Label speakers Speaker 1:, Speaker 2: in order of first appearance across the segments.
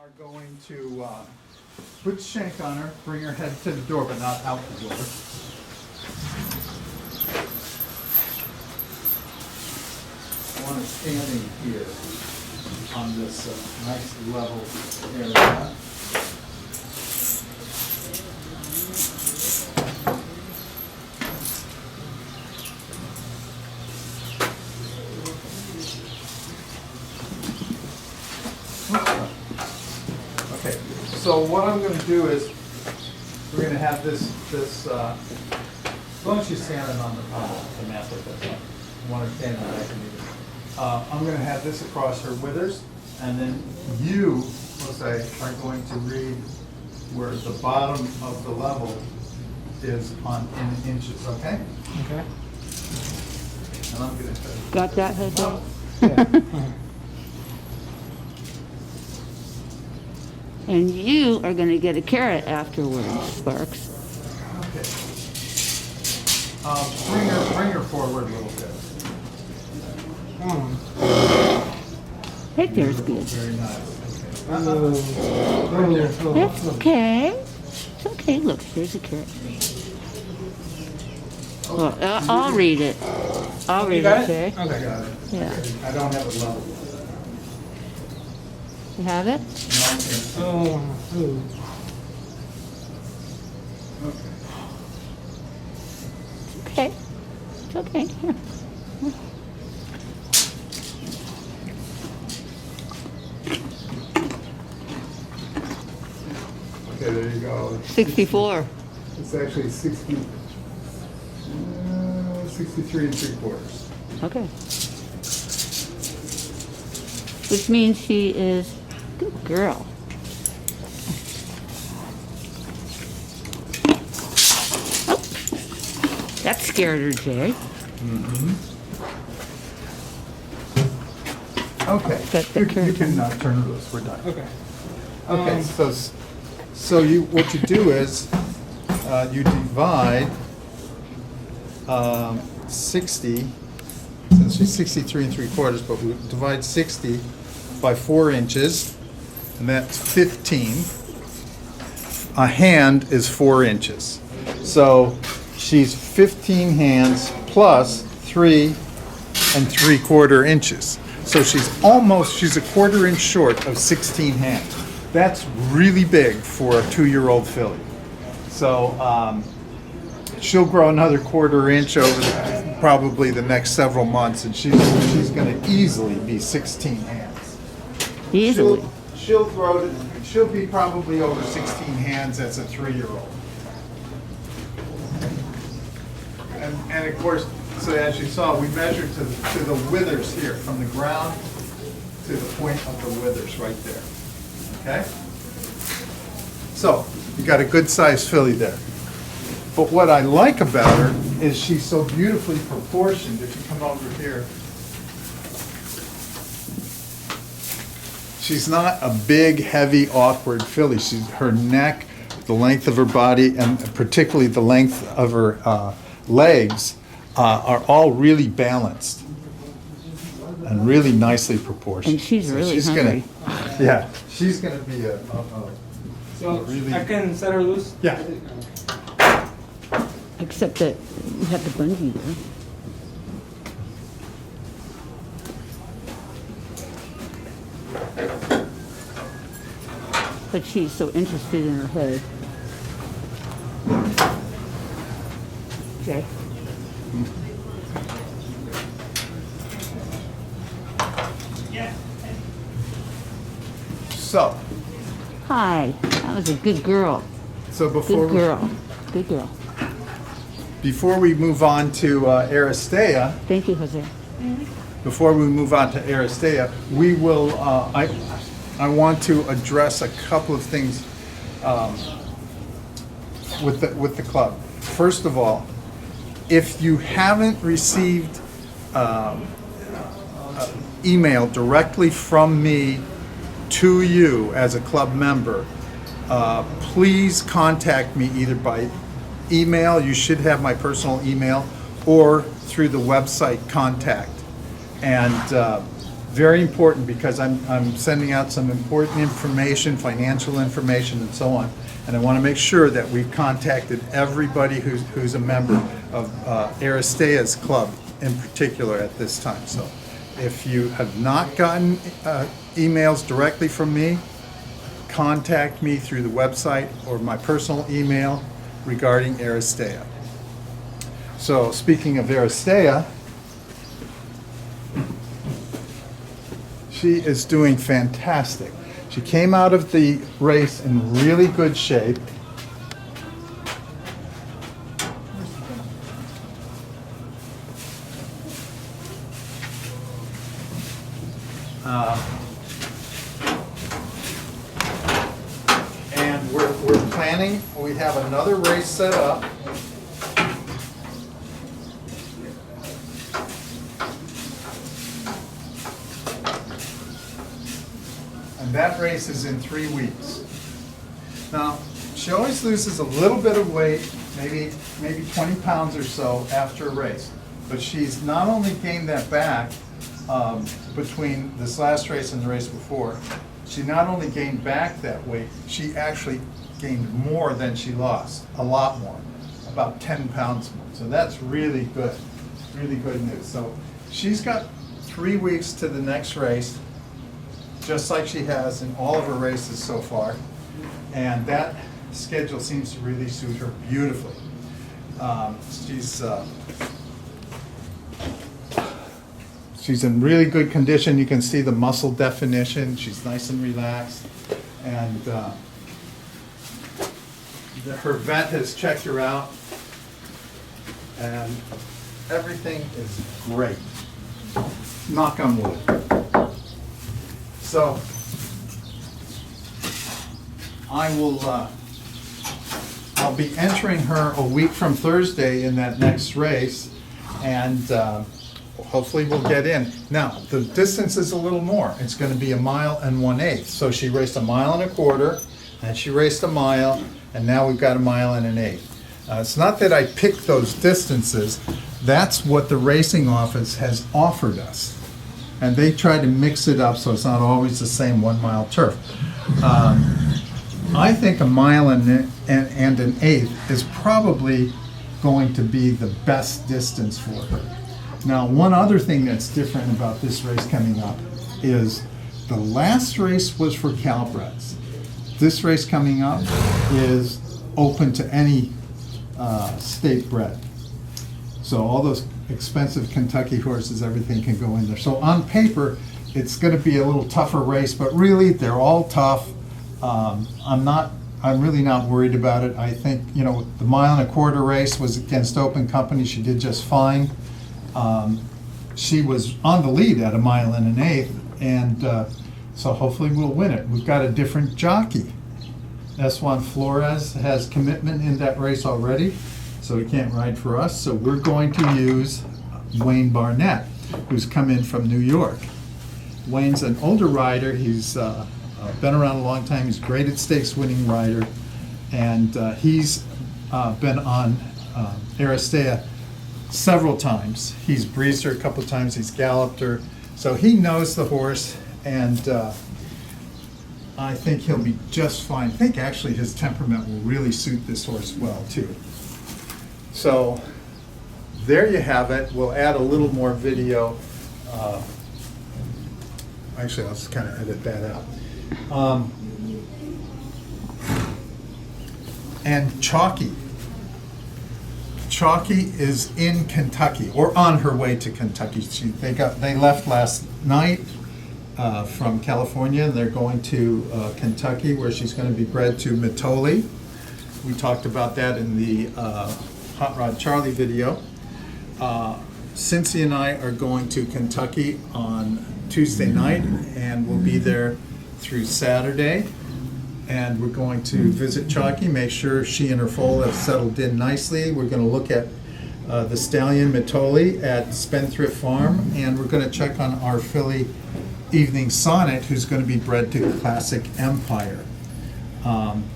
Speaker 1: are going to put shank on her, bring her head to the door, but not out the door. I want her standing here on this nice level area. Okay, so what I'm going to do is, we're going to have this, as long as she's standing on the mat like this, I want her standing back in the I'm going to have this across her withers, and then you, let's say, are going to read where the bottom of the level is in inches, okay?
Speaker 2: Okay.
Speaker 1: And I'm going to
Speaker 3: Got that, Jose?
Speaker 2: Yeah.
Speaker 3: And you are going to get a carrot afterwards, Sparks.
Speaker 1: Okay. Bring her forward a little bit.
Speaker 3: Right there's good.
Speaker 1: Very nice.
Speaker 3: That's okay. It's okay. Look, there's a carrot. Well, I'll read it. I'll read
Speaker 2: You got
Speaker 3: it, Jay.
Speaker 2: it? Okay.
Speaker 1: Got it.
Speaker 3: Yeah.
Speaker 1: I don't have it level.
Speaker 3: You have it?
Speaker 1: No,
Speaker 2: Oh, ooh.
Speaker 1: okay.
Speaker 3: It's okay. It's okay. Here.
Speaker 1: Okay, there you go.
Speaker 3: 64.
Speaker 1: It's actually 60, 63 3/4.
Speaker 3: Okay. Which means she is a good girl. Oh, that scared her, Jay.
Speaker 1: Okay.
Speaker 3: Got the
Speaker 1: You
Speaker 3: curtain.
Speaker 1: can turn her loose. We're done.
Speaker 2: Okay.
Speaker 1: Okay, so what you do is you divide 60, since she's 63 3/4, but we divide 60 by 4 inches, and that's 15. A hand is 4 inches. So she's 15 hands plus 3 3/4 inches. So she's a 1/4 inch short of 16 hands. That's really big for a 2-year-old filly. So she'll grow another 1/4 inch over probably the next several months, and she's going to easily be 16 hands.
Speaker 3: Easily.
Speaker 1: She'll be probably over 16 hands as a 3-year-old. And of course, so as you saw, we measured to the withers here, from the ground to the point of the withers right there. Okay? So, you got a good sized filly there. But what I like about her is she's so beautifully proportioned. If you come over here, she's not a big, heavy, awkward filly. Her neck, the length of her body, and particularly the length of her legs are all really balanced and really nicely proportioned.
Speaker 3: And she's really hungry.
Speaker 1: Yeah, she's gonna be
Speaker 2: So
Speaker 1: really-
Speaker 2: I can set her loose?
Speaker 1: yeah.
Speaker 3: Except that you have the bungee there. But she's so interested in her head. Okay.
Speaker 1: So,
Speaker 3: Hi. That was a good girl.
Speaker 1: so
Speaker 3: Good girl. Good girl.
Speaker 1: before we move on to Aristea,
Speaker 3: Thank you, Jose.
Speaker 1: we will, I want to address a couple of things with the club. First of all, if you haven't received email directly from me to you as a club member, please contact me either by email, you should have my personal email, or through the website contact. And very important because I'm sending out some important information, financial information and so on. And I want to make sure that we've contacted everybody who's a member of Aristea's club in particular at this time. So if you have not gotten emails directly from me, contact me through the website or my personal email regarding Aristea. So speaking of Aristea, she is doing fantastic. She came out of the race in really good shape. And we're planning, we have another race set up. And that race is in 3 weeks. Now, she always loses a little bit of weight, maybe 20 pounds or so after a race. But she's not only gained that back between this last race and the race before, she not only gained back that weight, she actually gained more than she lost, a lot more, about 10 pounds more. So that's really good news. So she's got 3 weeks to the next race, just like she has in all of her races so far. And that schedule seems to really suit her beautifully. She's in really good condition. You can see the muscle definition. She's nice and relaxed. And her vet has checked her out. And everything is great. Knock on wood. So I'll be entering her a week from Thursday in that next race, and hopefully we'll get in. Now, the distance is a little more. It's going to be 1 1/8. So she raced 1 1/4 miles, and she raced a mile, and now we've got 1 1/8 miles. It's not that I picked those distances. That's what the racing office has offered us. And they try to mix it up so it's not always the same 1 mile turf. I think 1 1/8 is probably going to be the best distance for her. Now, one other thing that's different about this race coming up is the last race was for Calbreds. This race coming up is open to any state bred. So all those expensive Kentucky horses, everything can go in there. So on paper, it's going to be a little tougher race, but really they're all tough. I'm really not worried about it. I think, the 1 1/4 mile race was against Open Company. She did just fine. She was on the lead at 1 1/8 miles, and so hopefully we'll win it. We've got a different jockey. S1 Flores has commitment in that race already, so he can't ride for us. So we're going to use Wayne Barnett, who's come in from New York. Wayne's an older rider. He's been around a long time. He's great at stakes winning rider, and he's been on Aristea several times. He's breezed her a couple of times. He's galloped her, so he knows the horse, and I think he'll be just fine. I think actually his temperament will really suit this horse well too. So there you have it. We'll add a little more video. Actually, I'll just kind of edit that out. And Chalky. Chalky is in Kentucky, or on her way to Kentucky. They left last night from California. They're going to Kentucky, where she's going to be bred to Mitole. We talked about that in the Hot Rod Charlie video. Cincy and I are going to Kentucky on Tuesday night, and we'll be there through Saturday. And we're going to visit Chalky, make sure she and her foal have settled in nicely. We're going to look at the stallion Mitole at Spendthrift Farm, and we're going to check on our filly Evening Sonnet, who's going to be bred to Classic Empire.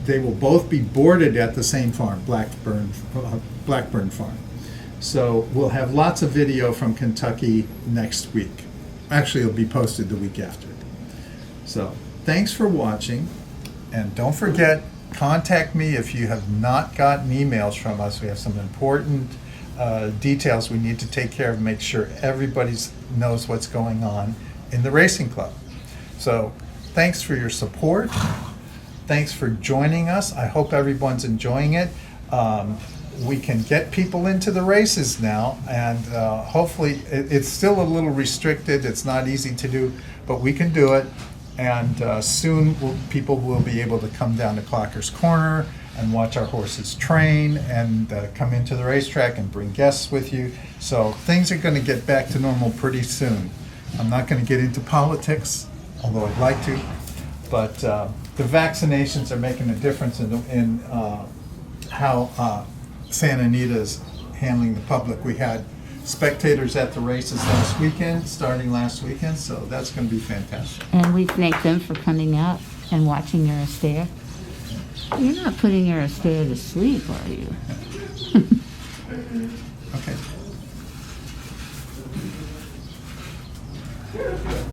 Speaker 1: They will both be boarded at the same farm, Blackburn Farm. So we'll have lots of video from Kentucky next week. Actually, it'll be posted the week after. So, thanks for watching, and don't forget, contact me if you have not gotten emails from us. We have some important details we need to take care of, make sure everybody knows what's going on in the racing club. So, thanks for your support. Thanks for joining us. I hope everyone's enjoying it. We can get people into the races now, and hopefully, it's still a little restricted. It's not easy to do, but we can do it. And soon people will be able to come down to Clocker's Corner and watch our horses train and come into the racetrack and bring guests with you. So things are going to get back to normal pretty soon. I'm not going to get into politics, although I'd like to, but the vaccinations are making a difference in how Santa Anita is handling the public. We had spectators at the races last weekend, starting last weekend, so that's going to be fantastic.
Speaker 3: And we thank them for coming out and watching your Astaire. You're not putting your Astaire to sleep, are you?
Speaker 1: Okay.